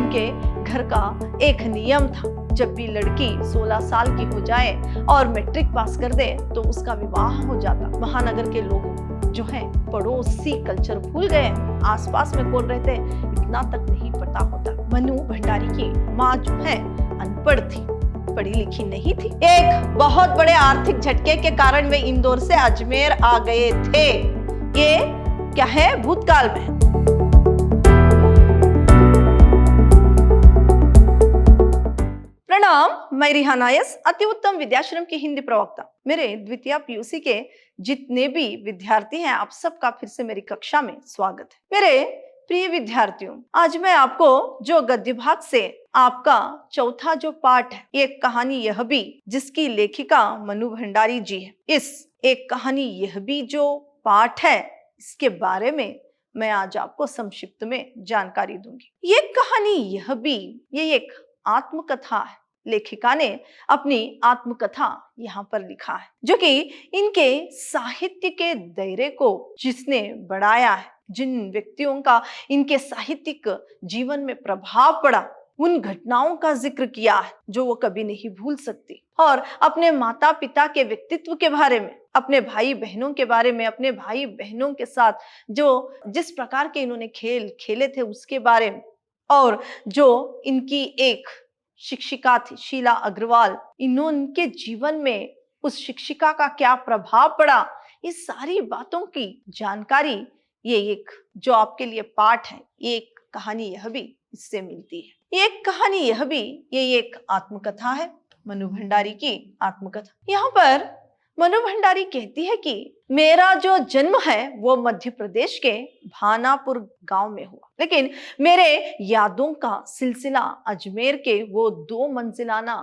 उनके घर का एक नियम था, जब भी लड़की 16 साल की हो जाए और मैट्रिक पास कर दे तो उसका विवाह हो जाता। महानगर के लोग जो है पड़ोसी कल्चर भूल गए, आसपास में कौन रहते इतना तक नहीं पता होता। मनु भंडारी की माँ जो है अनपढ़ थी, पढ़ी लिखी नहीं थी। एक बहुत बड़े आर्थिक झटके के कारण वे इंदौर से अजमेर आ गए थे। ये क्या है, भूतकाल में। प्रणाम, मैं रिहाना यस, अति उत्तम विद्याश्रम की हिंदी प्रवक्ता। मेरे द्वितीय पीयूसी के जितने भी विद्यार्थी हैं, आप सबका फिर से मेरी कक्षा में स्वागत है। मेरे प्रिय विद्यार्थियों, आज मैं आपको जो गद्य भाग से आपका चौथा जो पाठ है, एक कहानी यह भी, जिसकी लेखिका मनु भंडारी जी है। इस एक कहानी यह भी जो पाठ है, इसके बारे में मैं आज आपको संक्षिप्त में जानकारी दूंगी। ये कहानी यह भी, ये एक आत्मकथा है। लेखिका ने अपनी आत्मकथा यहाँ पर लिखा है, जो कि इनके साहित्य के दायरे को जिसने बढ़ाया है, जिन व्यक्तियों का इनके साहित्यिक जीवन में प्रभाव पड़ा, उन घटनाओं का जिक्र किया है जो वो कभी नहीं भूल सकती। और अपने माता पिता के व्यक्तित्व के बारे में, अपने भाई बहनों के बारे में, अपने भाई बहनों के साथ जो जिस प्रकार के इन्होंने खेल खेले थे उसके बारे में, और जो इनकी एक शिक्षिका थी शीला अग्रवाल, इनके जीवन में उस शिक्षिका का क्या प्रभाव पड़ा, इस सारी बातों की जानकारी ये एक जो आपके लिए पाठ है, ये एक कहानी यह भी इससे मिलती है। ये एक कहानी यह भी, ये एक आत्मकथा है, मनु भंडारी की आत्मकथा। यहाँ पर मनु भंडारी कहती है कि मेरा जो जन्म है वो मध्य प्रदेश के भानापुर गांव में हुआ, लेकिन मेरे यादों का सिलसिला अजमेर के वो 2 मंजिलाना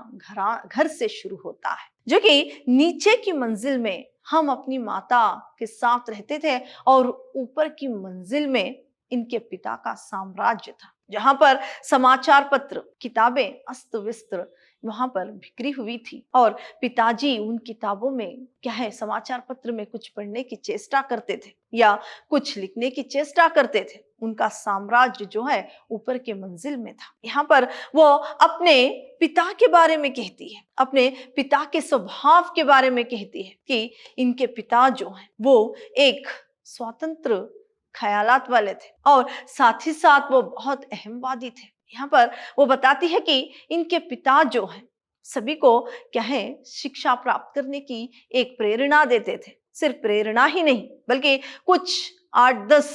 घर से शुरू होता है, जो कि नीचे की मंजिल में हम अपनी माता के साथ रहते थे और ऊपर की मंजिल में इनके पिता का साम्राज्य था, जहां पर समाचार पत्र, किताबें अस्त व्यस्त वहां पर बिखरी हुई थी। और पिताजी उन किताबों में क्या है, समाचार पत्र में कुछ पढ़ने की चेष्टा करते थे या कुछ लिखने की चेष्टा करते थे। उनका साम्राज्य जो है ऊपर के मंजिल में था। यहाँ पर वो अपने पिता के बारे में कहती है, अपने पिता के स्वभाव के बारे में कहती है कि इनके पिता जो है वो एक स्वतंत्र ख्यालात वाले थे और साथ ही साथ वो बहुत अहमवादी थे। यहाँ पर वो बताती है कि इनके पिता जो हैं सभी को क्या है, शिक्षा प्राप्त करने की एक प्रेरणा देते थे। सिर्फ प्रेरणा ही नहीं, बल्कि कुछ 8-10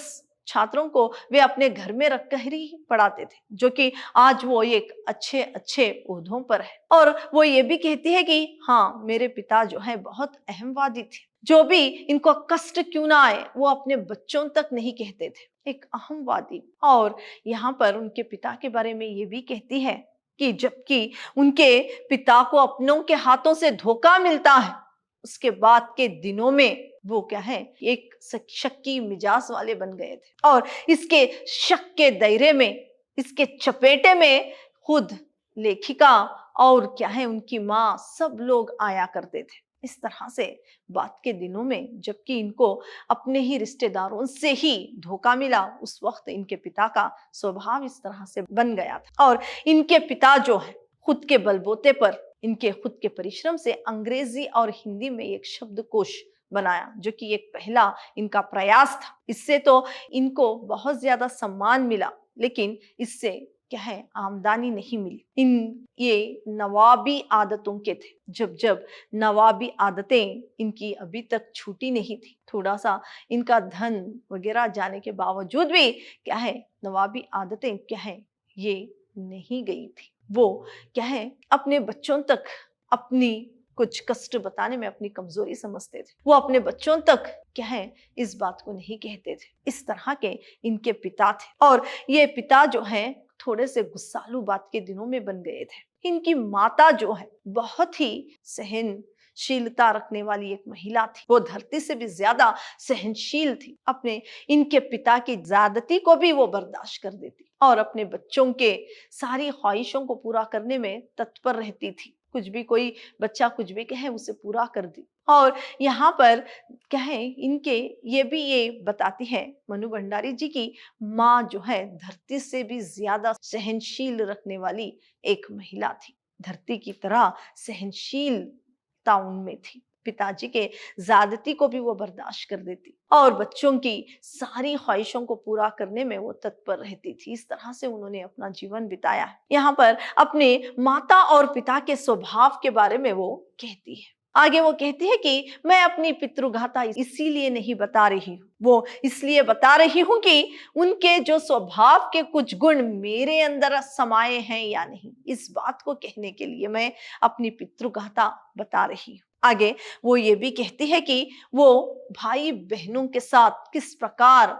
छात्रों को वे अपने घर में रखकर ही पढ़ाते थे, जो कि आज वो एक अच्छे अच्छे ओहदों पर है। और वो ये भी कहती है कि हाँ, मेरे पिता जो है बहुत अहमवादी थे, जो भी इनको कष्ट क्यों ना आए वो अपने बच्चों तक नहीं कहते थे, एक अहमवादी। और यहाँ पर उनके पिता के बारे में ये भी कहती है कि जबकि उनके पिता को अपनों के हाथों से धोखा मिलता है, उसके बाद के दिनों में वो क्या है, एक शक्की मिजाज वाले बन गए थे। और इसके शक के दायरे में, इसके चपेटे में खुद लेखिका और क्या है उनकी माँ, सब लोग आया करते थे। इस तरह से बात के दिनों में जबकि इनको अपने ही रिश्तेदारों से ही धोखा मिला, उस वक्त इनके पिता का स्वभाव इस तरह से बन गया था। और इनके पिता जो है खुद के बलबूते पर, इनके खुद के परिश्रम से अंग्रेजी और हिंदी में एक शब्दकोश बनाया, जो कि एक पहला इनका प्रयास था। इससे तो इनको बहुत ज्यादा सम्मान मिला, लेकिन इससे क्या है, आमदनी नहीं मिली। ये नवाबी आदतों के थे। जब नवाबी आदतें इनकी अभी तक छूटी नहीं थी, थोड़ा सा इनका धन वगैरह जाने के बावजूद भी क्या है, नवाबी आदतें क्या है, ये नहीं गई थी। वो क्या है, अपने बच्चों तक अपनी कुछ कष्ट बताने में अपनी कमजोरी समझते थे। वो अपने बच्चों तक क्या है, इस बात को नहीं कहते थे। इस तरह के इनके पिता थे। और ये पिता जो है थोड़े से गुस्सालू बात के दिनों में बन गए थे। इनकी माता जो है बहुत ही सहनशीलता रखने वाली एक महिला थी। वो धरती से भी ज्यादा सहनशील थी। अपने इनके पिता की ज्यादती को भी वो बर्दाश्त कर देती और अपने बच्चों के सारी ख्वाहिशों को पूरा करने में तत्पर रहती थी। कुछ भी कोई बच्चा कुछ भी कहे उसे पूरा कर दी। और यहाँ पर क्या है, इनके ये बताती है मनु भंडारी जी की माँ जो है धरती से भी ज्यादा सहनशील रखने वाली एक महिला थी। धरती की तरह सहनशीलता उनमें थी। पिताजी के ज्यादती को भी वो बर्दाश्त कर देती और बच्चों की सारी ख्वाहिशों को पूरा करने में वो तत्पर रहती थी। इस तरह से उन्होंने अपना जीवन बिताया है। यहाँ पर अपने माता और पिता के स्वभाव के बारे में वो कहती है। आगे वो कहती है कि मैं अपनी पितृगाथा इसीलिए नहीं बता रही हूँ, वो इसलिए बता रही हूँ कि उनके जो स्वभाव के कुछ गुण मेरे अंदर समाये हैं या नहीं, इस बात को कहने के लिए मैं अपनी पितृगाथा बता रही हूँ। आगे वो ये भी कहती है कि वो भाई बहनों के साथ किस प्रकार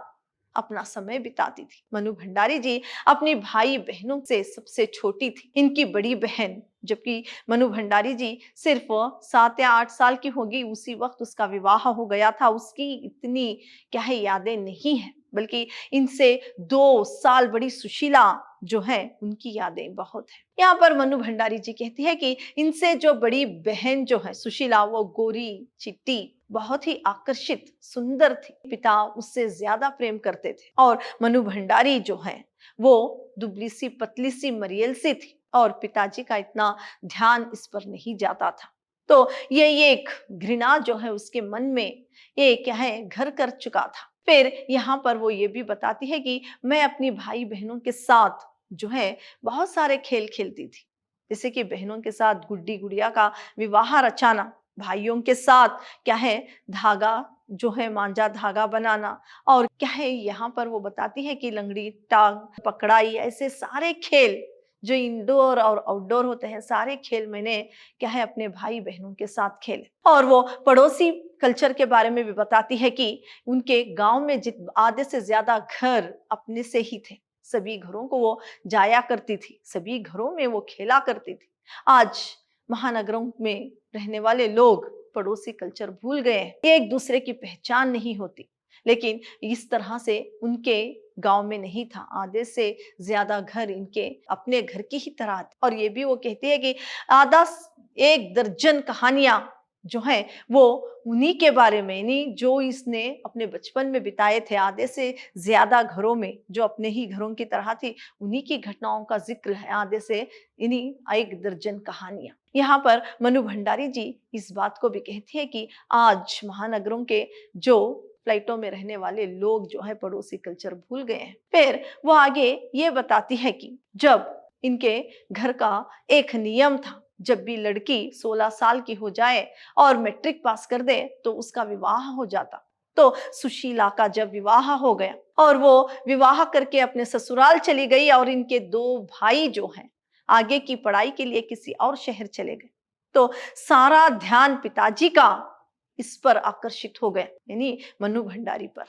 अपना समय बिताती थी। मनु भंडारी जी अपनी भाई बहनों से सबसे छोटी थी। इनकी बड़ी बहन, जबकि मनु भंडारी जी सिर्फ 7 या 8 साल की होगी, उसी वक्त उसका विवाह हो गया था। उसकी इतनी क्या है यादें नहीं है, बल्कि इनसे 2 साल बड़ी सुशीला जो है उनकी यादें बहुत है। यहाँ पर मनु भंडारी जी कहती है कि इनसे जो बड़ी बहन जो है सुशीला, वो गोरी चिट्टी बहुत ही आकर्षित सुंदर थी। पिता उससे ज्यादा प्रेम करते थे और मनु भंडारी जो है वो दुबली सी पतली सी मरियल सी थी और पिताजी का इतना ध्यान इस पर नहीं जाता था। तो ये एक घृणा जो है उसके मन में ये क्या है घर कर चुका था। फिर यहाँ पर वो ये भी बताती है कि मैं अपनी भाई बहनों के साथ जो है बहुत सारे खेल खेलती थी, जैसे कि बहनों के साथ गुड्डी गुड़िया का विवाह रचाना, भाइयों के साथ क्या है धागा जो है मांझा धागा बनाना, और क्या है यहाँ पर वो बताती है कि लंगड़ी टांग पकड़ाई, ऐसे सारे खेल जो इंडोर और आउटडोर होते हैं, सारे खेल मैंने क्या है अपने भाई बहनों के साथ खेले। और वो पड़ोसी कल्चर के बारे में भी बताती है कि उनके गांव में आधे से ज्यादा घर अपने से ही थे। सभी घरों को वो जाया करती थी, सभी घरों में वो खेला करती थी। आज महानगरों में रहने वाले लोग पड़ोसी कल्चर भूल गए हैं, एक दूसरे की पहचान नहीं होती, लेकिन इस तरह से उनके गांव में नहीं था। आधे से ज्यादा घर इनके अपने घर की ही तरह थे। और ये भी वो कहती है कि आधा 1 दर्जन कहानियां जो है वो उन्हीं के बारे में, यानी जो इसने अपने बचपन में बिताए थे। आधे से ज्यादा घरों में जो अपने ही घरों की तरह थी, उन्हीं की घटनाओं का जिक्र है। आधे से इन्हीं 1 दर्जन कहानियां। यहाँ पर मनु भंडारी जी इस बात को भी कहती है कि आज महानगरों के जो फ्लाइटों में रहने वाले लोग जो है पड़ोसी कल्चर भूल गए हैं। फिर वो आगे ये बताती है कि जब इनके घर का एक नियम था, जब भी लड़की 16 साल की हो जाए और मैट्रिक पास कर दे तो उसका विवाह हो जाता। तो सुशीला का जब विवाह हो गया और वो विवाह करके अपने ससुराल चली गई और इनके 2 भाई जो हैं आगे की पढ़ाई के लिए किसी और शहर चले गए, तो सारा ध्यान पिताजी का इस पर आकर्षित हो गया, यानी मनु भंडारी पर।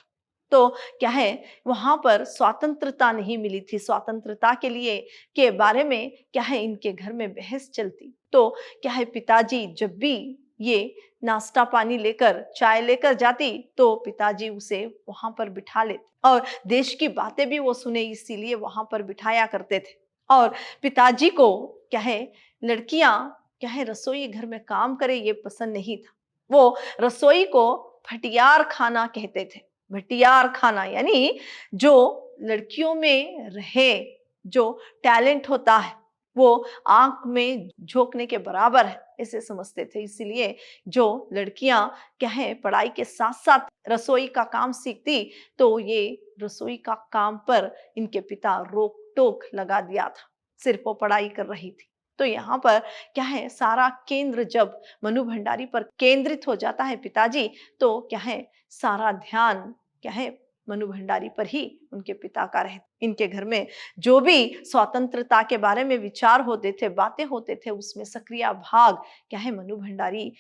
तो क्या है वहां पर स्वतंत्रता नहीं मिली थी। स्वतंत्रता के लिए के बारे में क्या है इनके घर में बहस चलती। तो क्या है पिताजी जब भी ये नाश्ता पानी लेकर चाय लेकर जाती तो पिताजी उसे वहां पर बिठा लेते और देश की बातें भी वो सुने, इसीलिए वहां पर बिठाया करते थे। और पिताजी को क्या है लड़कियां क्या है रसोई घर में काम करे ये पसंद नहीं था। वो रसोई को भटियार खाना कहते थे। भटियार खाना यानी जो लड़कियों में रहे, जो टैलेंट होता है वो आंख में झोंकने के बराबर है, ऐसे समझते थे। इसीलिए जो लड़कियां क्या है पढ़ाई के साथ साथ रसोई का काम सीखती तो ये रसोई का काम पर इनके पिता रोक टोक लगा दिया था, सिर्फ वो पढ़ाई कर रही थी। तो यहाँ पर क्या है सारा केंद्र जब मनु भंडारी पर केंद्रित हो जाता है पिताजी, तो क्या है सारा ध्यान क्या है मनु भंडारी पर ही उनके पिता का रहता। इनके घर में जो भी स्वतंत्रता के बारे में विचार होते थे, बातें होते थे, उसमें सक्रिय भाग क्या है मनु भंडारी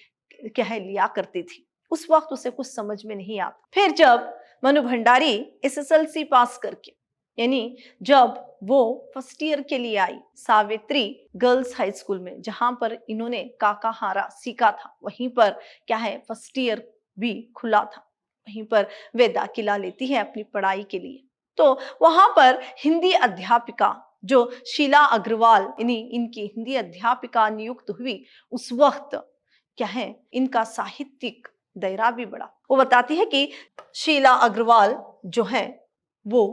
क्या है लिया करती थी। उस वक्त उसे कुछ समझ में नहीं आता। फिर जब मनु भंडारी एसएसएलसी पास करके, यानी जब वो फर्स्ट ईयर के लिए आई सावित्री गर्ल्स हाई स्कूल में, जहां पर इन्होंने काकाहारा सीखा था, वहीं पर क्या है फर्स्ट ईयर भी खुला था, वहीं पर वे दाखिला लेती है अपनी पढ़ाई के लिए। तो वहां पर हिंदी अध्यापिका जो शीला अग्रवाल इनकी हिंदी अध्यापिका नियुक्त हुई, उस वक्त क्या है इनका साहित्यिक दायरा भी बढ़ा। वो बताती है कि शीला अग्रवाल जो है वो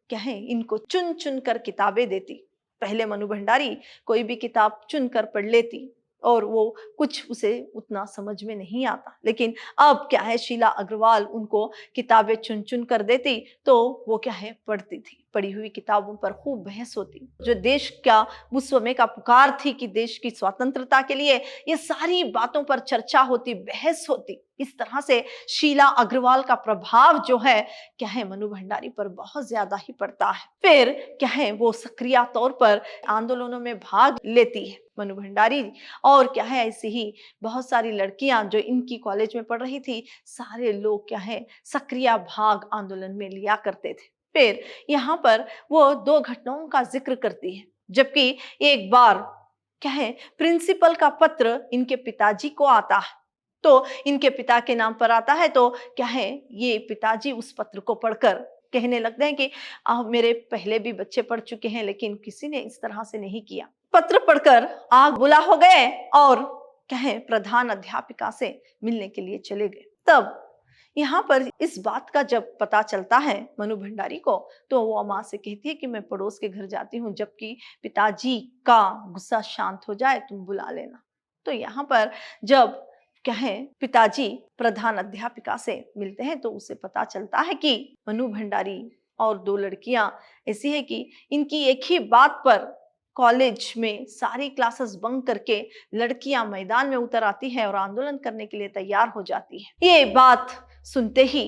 क्या है इनको चुन चुन कर किताबें देती। पहले मनु भंडारी कोई भी किताब चुन कर पढ़ लेती और वो कुछ उसे उतना समझ में नहीं आता, लेकिन अब क्या है शीला अग्रवाल उनको किताबें चुन चुन कर देती तो वो क्या है पढ़ती थी। पढ़ी हुई किताबों पर खूब बहस होती। जो देश का उस समय का पुकार थी कि देश की स्वतंत्रता के लिए, ये सारी बातों पर चर्चा होती, बहस होती। इस तरह से शीला अग्रवाल का प्रभाव जो है क्या है मनु भंडारी पर बहुत ज्यादा ही पड़ता है। फिर क्या है वो सक्रिय तौर पर आंदोलनों में भाग लेती है मनु भंडारी। और क्या है ऐसी ही बहुत सारी लड़कियां जो इनकी कॉलेज में पढ़ रही थी, सारे लोग क्या है सक्रिय भाग आंदोलन में लिया करते थे। फिर यहाँ पर वो दो घटनाओं का जिक्र करती है। जबकि एक बार क्या है प्रिंसिपल का पत्र इनके पिताजी को आता है, तो इनके पिता के नाम पर आता है। तो क्या है ये पिताजी उस पत्र को पढ़कर कहने लगते हैं कि मेरे पहले भी बच्चे पढ़ चुके हैं लेकिन किसी ने इस तरह से नहीं किया। पत्र पढ़कर आग बुला हो गए और क्या है प्रधान अध्यापिका से मिलने के लिए चले गए। तब यहाँ पर इस बात का जब पता चलता है मनु भंडारी को, तो वो माँ से कहती है कि मैं पड़ोस के घर जाती हूँ, जबकि पिताजी का गुस्सा शांत हो जाए तुम बुला लेना। तो यहाँ पर जब क्या है पिताजी प्रधान अध्यापिका से मिलते हैं तो उसे पता चलता है कि मनु भंडारी और दो लड़कियां ऐसी है कि इनकी एक ही बात पर कॉलेज में सारी क्लासेस बंक करके लड़कियां मैदान में उतर आती है और आंदोलन करने के लिए तैयार हो जाती है। ये बात सुनते ही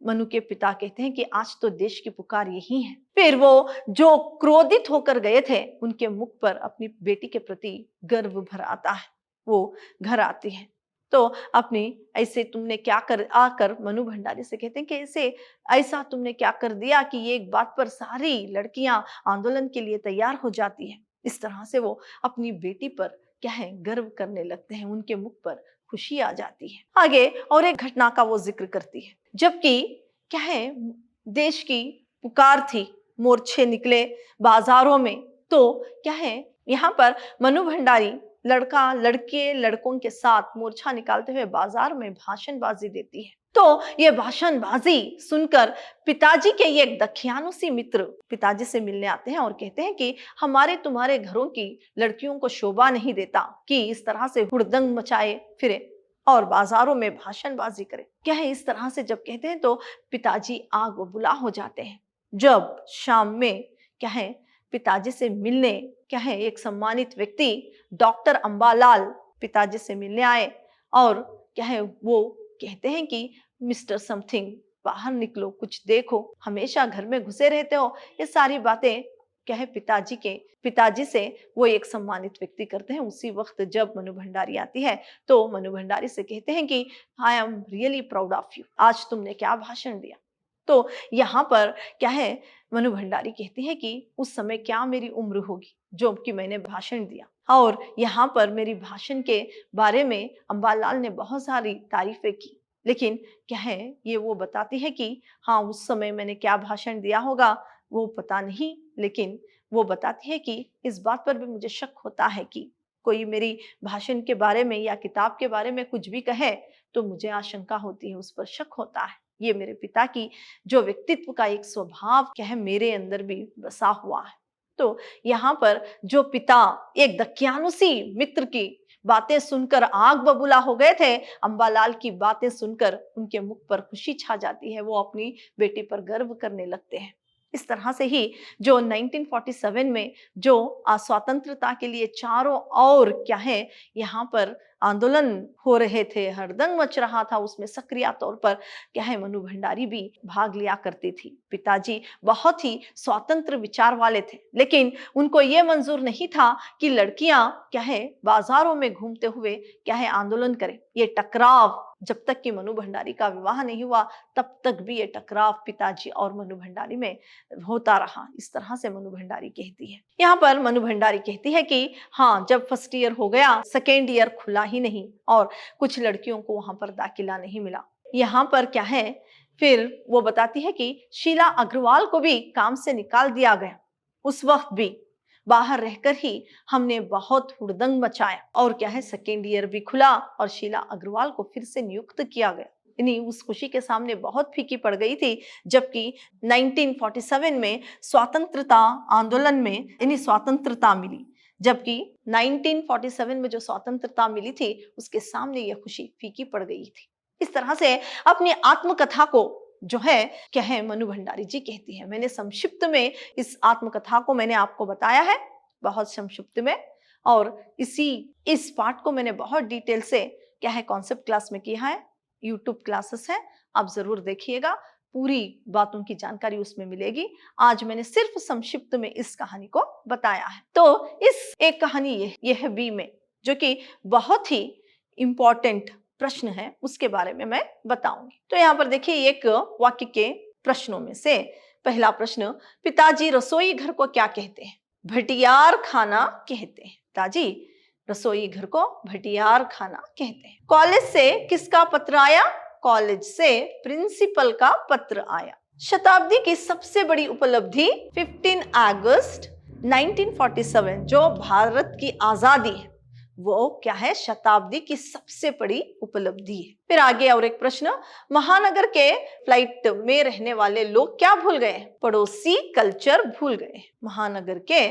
मनु के पिता कहते हैं कि आज तो देश की पुकार यही है। फिर वो जो क्रोधित होकर गए थे उनके मुख पर अपनी बेटी के प्रति गर्व भर आता है। वो घर आती है तो अपनी ऐसे तुमने क्या कर आकर मनु भंडारी से कहते हैं कि ऐसा तुमने क्या कर दिया कि ये एक बात पर सारी लड़कियां आंदोलन के लिए तैयार हो जाती हैं। इस तरह से वो अपनी बेटी पर क्या है गर्व करने लगते हैं, उनके मुख पर खुशी आ जाती है। आगे और एक घटना का वो जिक्र करती है। जबकि क्या है देश की पुकार थी, मोर्चे निकले बाजारों में, तो क्या है यहाँ पर मनु भंडारी लड़का लड़के लड़कों के साथ मोर्चा निकालते हुए बाजार में भाषणबाजी देती है। तो ये भाषणबाजी सुनकर पिताजी के ये दख्यानुसी मित्र पिताजी से मिलने आते हैं और कहते हैं कि हमारे तुम्हारे घरों की लड़कियों को शोभा नहीं देता कि इस तरह से हुड़दंग मचाए फिरे और बाजारों में भाषणबाजी करे। क्या है इस तरह से जब कहते हैं तो पिताजी आग बबूला हो जाते हैं। जब शाम में क्या है पिताजी से मिलने क्या है एक सम्मानित व्यक्ति डॉक्टर अंबालाल पिताजी से मिलने आए और क्या है वो कहते हैं कि मिस्टर समथिंग बाहर निकलो, कुछ देखो, हमेशा घर में घुसे रहते हो। ये सारी बातें क्या है पिताजी से वो एक सम्मानित व्यक्ति करते हैं। उसी वक्त जब मनु भंडारी आती है तो मनु भंडारी से कहते हैं कि I am really proud of you, आज तुमने क्या भाषण दिया। तो यहाँ पर क्या है मनु भंडारी कहती है कि उस समय क्या मेरी उम्र होगी जो कि मैंने भाषण दिया, और यहाँ पर मेरी भाषण के बारे में अंबालाल ने बहुत सारी तारीफें की। लेकिन क्या है ये वो बताती है कि हाँ उस समय मैंने क्या भाषण दिया होगा वो पता नहीं, लेकिन वो बताती है कि इस बात पर भी मुझे शक होता है कि कोई मेरी भाषण के बारे में या किताब के बारे में कुछ भी कहे तो मुझे आशंका होती है, उस पर शक होता है। ये मेरे पिता की जो व्यक्तित्व का एक स्वभाव क्या है मेरे अंदर भी बसा हुआ है। तो यहाँ पर जो पिता एक दकियानुसी मित्र की बातें सुनकर आग बबूला हो गए थे, अंबालाल की बातें सुनकर उनके मुख पर खुशी छा जाती है, वो अपनी बेटी पर गर्व करने लगते हैं। इस तरह से ही जो 1947 में जो स्वतंत्रता के लिए चारों ओर क्या है यहाँ पर आंदोलन हो रहे थे, हड़दंग मच रहा था, उसमें सक्रिय तौर पर क्या है मनु भंडारी भी भाग लिया करती थी। पिताजी बहुत ही स्वतंत्र विचार वाले थे, लेकिन उनको ये मंजूर नहीं था कि लड़कियां क्या है बाजारों में घूमते हुए क्या है आंदोलन करें। ये टकराव जब तक कि मनु भंडारी का विवाह नहीं हुआ तब तक भी ये टकराव पिताजी और मनु भंडारी में होता रहा। इस तरह से मनु भंडारी कहती है। यहाँ पर मनु भंडारी कहती है कि हाँ जब फर्स्ट ईयर हो गया, सेकेंड ईयर खुला ही नहीं और कुछ लड़कियों को वहां पर दाखिला नहीं मिला। यहाँ पर क्या है फिर वो बताती है कि शीला अग्रवाल को भी काम से निकाल दिया गया। उस वक्त भी बाहर रहकर ही हमने बहुत हुड़दंग मचाया और क्या है, सेकेंड ईयर भी खुला और शीला अग्रवाल को फिर से नियुक्त किया गया। यानी उस खुशी के सामने बहुत फीकी पड़ गई थी, जबकि 1947 में स्वतंत्रता आंदोलन में यानी स्वतंत्रता मिली, जबकि 1947 में जो स्वतंत्रता मिली थी उसके सामने यह खुशी फीकी पड़ गई थी। इस तरह से अपनी आत्मकथा को जो है क्या है, मनु भंडारी जी कहती है। मैंने संक्षिप्त में इस आत्मकथा को मैंने आपको बताया है, बहुत संक्षिप्त में, और इस पाठ को मैंने बहुत डिटेल से क्या है कॉन्सेप्ट क्लास में किया है, यूट्यूब क्लासेस है, आप जरूर देखिएगा, पूरी बातों की जानकारी उसमें मिलेगी। आज मैंने सिर्फ संक्षिप्त में इस कहानी को बताया है। तो इस एक कहानी यह बी में जो कि बहुत ही इंपॉर्टेंट प्रश्न है उसके बारे में मैं बताऊंगी। तो यहाँ पर देखिए, एक वाक्य के प्रश्नों में से पहला प्रश्न, पिताजी रसोई घर को क्या कहते हैं? भटियार खाना कहते हैं। पिताजी रसोई घर को भटियार खाना कहते हैं। कॉलेज से किसका पत्र आया? कॉलेज से प्रिंसिपल का पत्र आया। शताब्दी की सबसे बड़ी उपलब्धि 15 अगस्त 1947 जो भारत की आजादी है, वो क्या है, शताब्दी की सबसे बड़ी उपलब्धि है। फिर आगे और एक प्रश्न, महानगर के फ्लाइट में रहने वाले लोग क्या भूल गए? पड़ोसी कल्चर भूल गए। महानगर के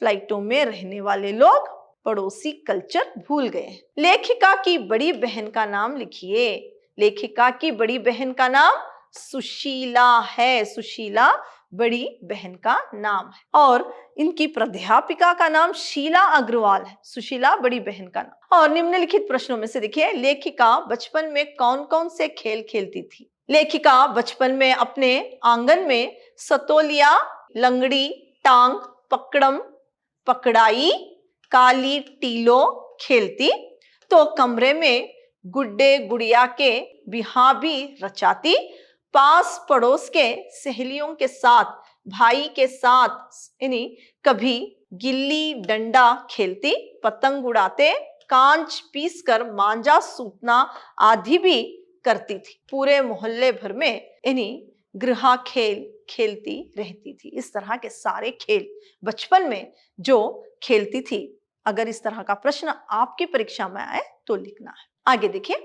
फ्लाइटों में रहने वाले लोग पड़ोसी कल्चर भूल गए। लेखिका की बड़ी बहन का नाम लिखिए। लेखिका की बड़ी बहन का नाम सुशीला है। सुशीला बड़ी बहन का नाम है और इनकी प्राध्यापिका का नाम शीला अग्रवाल है। सुशीला बड़ी बहन का नाम। और निम्नलिखित प्रश्नों में से देखिए, लेखिका बचपन में कौन कौन से खेल खेलती थी? लेखिका बचपन में अपने आंगन में सतोलिया, लंगड़ी, टांग, पकड़म, पकड़ाई, काली टीलो खेलती। तो कमरे में गुड्डे गुड़िया के बिहा भी रचाती। पास पड़ोस के सहेलियों के साथ, भाई के साथ यानी कभी गिल्ली डंडा खेलती। पतंग उड़ाते, कांच पीसकर मांझा सूतना आदि भी करती थी। पूरे मोहल्ले भर में यानी गृह खेल खेलती रहती थी। इस तरह के सारे खेल बचपन में जो खेलती थी। अगर इस तरह का प्रश्न आपकी परीक्षा में आए तो लिखना है। आगे देखिए,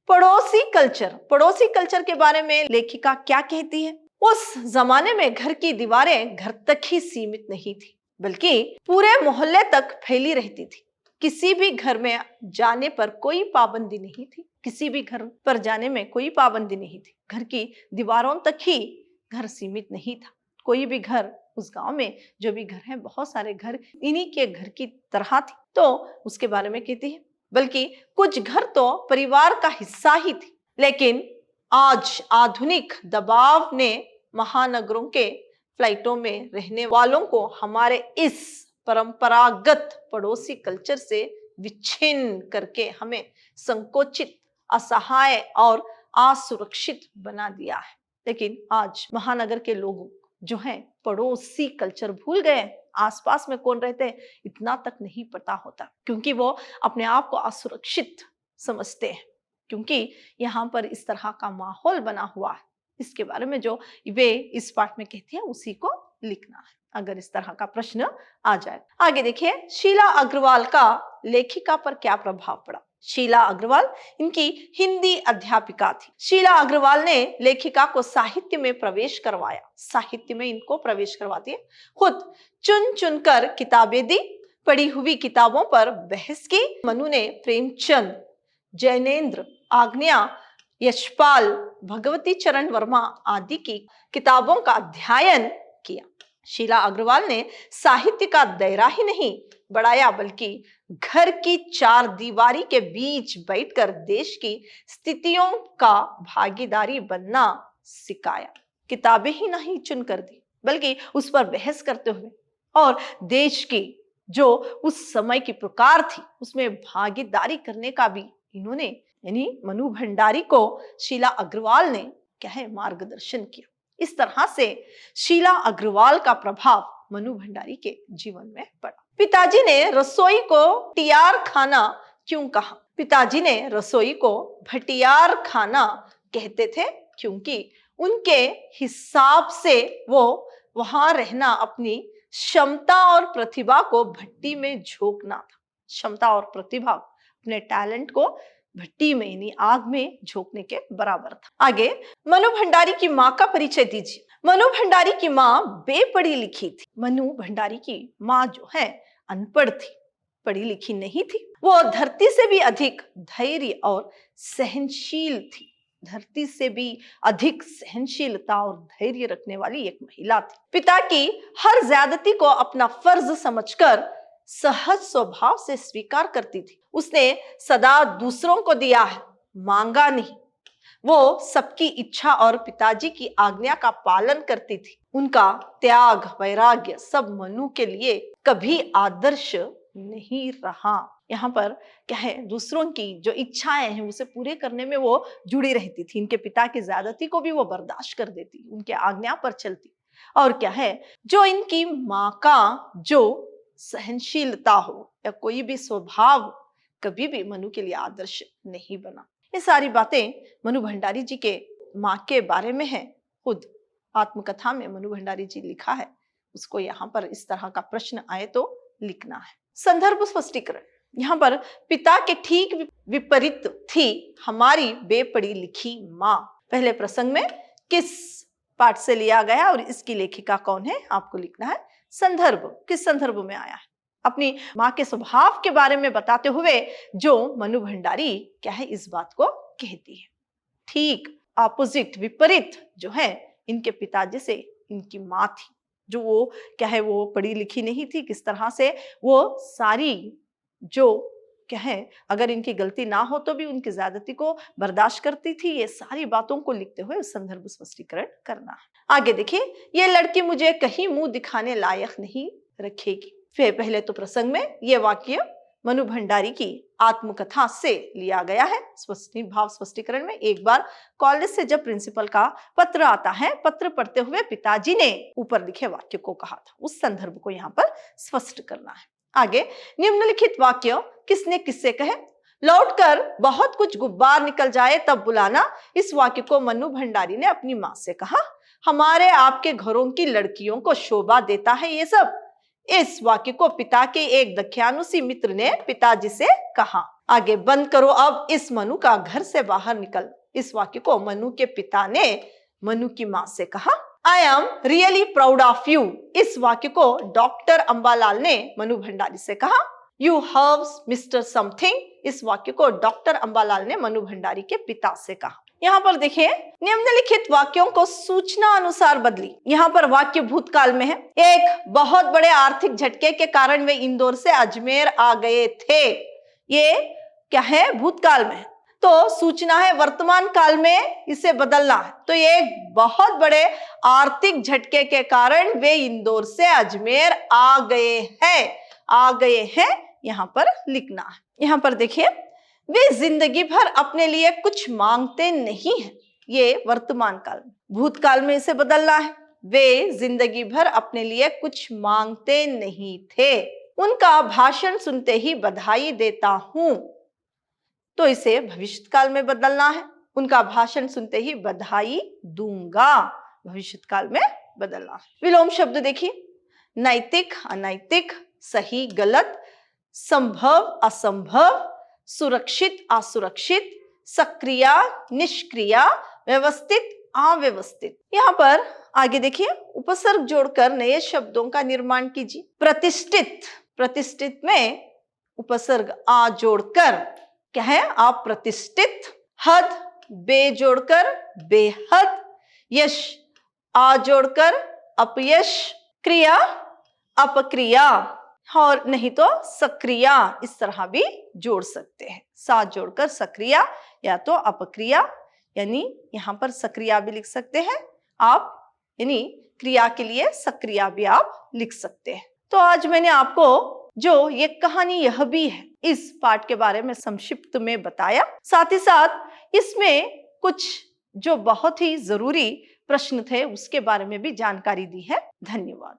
पड़ोसी कल्चर। पड़ोसी कल्चर के बारे में लेखिका क्या कहती है? उस जमाने में घर की दीवारें घर तक ही सीमित नहीं थी, बल्कि पूरे मोहल्ले तक फैली रहती थी। किसी भी घर में जाने पर कोई पाबंदी नहीं थी। किसी भी घर पर जाने में कोई पाबंदी नहीं थी। घर की दीवारों तक ही घर सीमित नहीं था। कोई भी घर, उस गांव में जो भी घर है, बहुत सारे घर इन्हीं के घर की तरह थी। तो उसके बारे में कहती है, बल्कि कुछ घर तो परिवार का हिस्सा ही थी। लेकिन आज आधुनिक दबाव ने महानगरों के फ्लाइटों में रहने वालों को हमारे इस परंपरागत पड़ोसी कल्चर से विच्छिन्न करके हमें संकोचित, असहाय और असुरक्षित बना दिया है। लेकिन आज महानगर के लोग जो हैं पड़ोसी कल्चर भूल गए। आसपास में कौन रहते हैं इतना तक नहीं पता होता, क्योंकि वो अपने आप को असुरक्षित समझते हैं, क्योंकि यहाँ पर इस तरह का माहौल बना हुआ है। इसके बारे में जो वे इस पाठ में कहती है उसी को लिखना है, अगर इस तरह का प्रश्न आ जाए। आगे देखिए, शीला अग्रवाल का लेखिका पर क्या प्रभाव पड़ा? शीला अग्रवाल इनकी हिंदी अध्यापिका थी। शीला अग्रवाल ने लेखिका को साहित्य में प्रवेश करवाया। साहित्य में इनको प्रवेश करवाती है। खुद चुन चुनकर किताबें दी। पढ़ी हुई किताबों पर बहस की। मनु ने प्रेमचंद, जैनेन्द्र, आग्नेय, यशपाल, भगवती चरण वर्मा आदि की किताबों का अध्ययन किया। शीला अग्रवाल ने साहित्य का दायरा ही नहीं बढ़ाया, बल्कि घर की चार दीवारी के बीच बैठकर देश की स्थितियों का भागीदारी बनना सिखाया। किताबें ही नहीं चुनकर दी, बल्कि उस पर बहस करते हुए और देश की जो उस समय की प्रकार थी उसमें भागीदारी करने का भी इन्होंने यानी मनु भंडारी को शीला अग्रवाल ने क्या है मार्गदर्शन किया। इस तरह से शीला अग्रवाल का प्रभाव मनु भंडारी के जीवन में पड़ा। पिताजी ने रसोई को टियार खाना क्यों कहा? पिताजी ने रसोई को भटियार खाना कहते थे, क्योंकि उनके हिसाब से वो वहां रहना अपनी क्षमता और प्रतिभा को भट्टी में झोंकना था। क्षमता और प्रतिभा, अपने टैलेंट को भट्टी में यानी आग में झोंकने के बराबर था। आगे, मनु भंडारी की माँ का परिचय दीजिए। मनु भंडारी की माँ बेपढ़ी लिखी थी। मनु भंडारी की माँ जो है अनपढ़ थी, पढ़ी लिखी नहीं थी। वो धरती से भी अधिक धैर्य और सहनशील थी। धरती से भी अधिक सहनशीलता और धैर्य रखने वाली एक महिला थी। पिता की हर ज्यादती को अपना फर्ज समझकर सहज स्वभाव से स्वीकार करती थी। उसने सदा दूसरों को दिया है, मांगा नहीं। वो सबकी इच्छा और पिताजी की आज्ञा का पालन करती थी। उनका त्याग वैराग्य सब मनु के लिए कभी आदर्श नहीं रहा। यहाँ पर क्या है, दूसरों की जो इच्छाएं हैं उसे पूरे करने में वो जुड़ी रहती थी। इनके पिता की ज्यादती को भी वो बर्दाश्त कर देती, उनके आज्ञा पर चलती। और क्या है, जो इनकी माँ का जो सहनशीलता हो या कोई भी स्वभाव कभी भी मनु के लिए आदर्श नहीं बना। ये सारी बातें मनु भंडारी जी के माँ के बारे में है। खुद आत्मकथा में मनु भंडारी जी लिखा है, उसको यहाँ पर इस तरह का प्रश्न आए तो लिखना है। संदर्भ स्पष्टीकरण, यहाँ पर पिता के ठीक विपरीत थी हमारी बेपढ़ी लिखी माँ। पहले प्रसंग में किस पाठ से लिया गया और इसकी लेखिका कौन है आपको लिखना है। संदर्भ, किस संदर्भ में आया है, अपनी माँ के स्वभाव के बारे में बताते हुए जो मनु भंडारी क्या है इस बात को कहती है। ठीक ऑपोजिट, विपरीत जो है इनके पिताजी से इनकी माँ थी, जो वो क्या है वो पढ़ी लिखी नहीं थी। किस तरह से वो सारी जो क्या है अगर इनकी गलती ना हो तो भी उनकी ज्यादती को बर्दाश्त करती थी। ये सारी बातों को लिखते हुए संदर्भ स्पष्टीकरण करना है। आगे देखिए, ये लड़की मुझे कहीं मुंह दिखाने लायक नहीं रखेगी। फिर पहले तो प्रसंग में ये वाक्य मनु भंडारी की आत्मकथा से लिया गया है। भाव स्पष्टीकरण में एक बार कॉलेज से जब प्रिंसिपल का पत्र आता है, पत्र पढ़ते हुए पिताजी ने ऊपर लिखे वाक्य को कहा था, उस संदर्भ को यहाँ पर स्पष्ट करना है। आगे, निम्नलिखित वाक्य किसने किससे कहे, लौटकर बहुत कुछ गुब्बार निकल जाए तब बुलाना। इस वाक्य को मनु भंडारी ने अपनी माँ से कहा। हमारे आपके घरों की लड़कियों को शोभा देता है ये सब। इस वाक्य को पिता के एक दख्यानुसी मित्र ने पिताजी से कहा। आगे, बंद करो अब इस मनु का घर से बाहर निकल। इस वाक्य को मनु के पिता ने मनु की माँ से कहा। I am really proud of you. इस वाक्य को डॉक्टर अंबालाल ने मनु भंडारी से कहा। You have mister something. इस वाक्य को डॉक्टर अंबालाल ने मनु भंडारी के पिता से कहा। यहाँ पर देखिए, निम्नलिखित वाक्यों को सूचना अनुसार बदली। यहाँ पर वाक्य भूतकाल में है। एक बहुत बड़े आर्थिक झटके के कारण वे इंदौर से अजमेर आ गए थे। ये क्या है, भूतकाल में है। तो सूचना है वर्तमान काल में, इसे बदलना है। तो ये बहुत बड़े आर्थिक झटके के कारण वे इंदौर से अजमेर आ गए हैं, यहाँ पर लिखना है। यहाँ पर देखिए, वे जिंदगी भर अपने लिए कुछ मांगते नहीं हैं। ये वर्तमान काल में, भूतकाल में इसे बदलना है। वे जिंदगी भर अपने लिए कुछ मांगते नहीं थे। उनका भाषण सुनते ही बधाई देता हूं। तो इसे भविष्यकाल में बदलना है। उनका भाषण सुनते ही बधाई दूंगा, भविष्यकाल में बदलना है। विलोम शब्द देखिए, नैतिक अनैतिक, सही गलत, संभव असंभव, सुरक्षित असुरक्षित, सक्रिय निष्क्रिय, व्यवस्थित अव्यवस्थित। यहाँ पर आगे देखिए, उपसर्ग जोड़कर नए शब्दों का निर्माण कीजिए। प्रतिष्ठित, प्रतिष्ठित में उपसर्ग आ जोड़कर क्या है, आप प्रतिष्ठित। हद, बे जोड़कर बेहद। यश, आ जोड़कर अपयश। क्रिया, अपक्रिया, और नहीं तो सक्रिया, इस तरह भी जोड़ सकते हैं। साथ जोड़कर सक्रिया या तो अपक्रिया, यानी यहाँ पर सक्रिया भी लिख सकते हैं आप, यानी क्रिया के लिए सक्रिया भी आप लिख सकते हैं। तो आज मैंने आपको जो ये कहानी यह भी है, इस पाठ के बारे में संक्षिप्त में बताया। साथ ही साथ इसमें कुछ जो बहुत ही जरूरी प्रश्न थे उसके बारे में भी जानकारी दी है। धन्यवाद।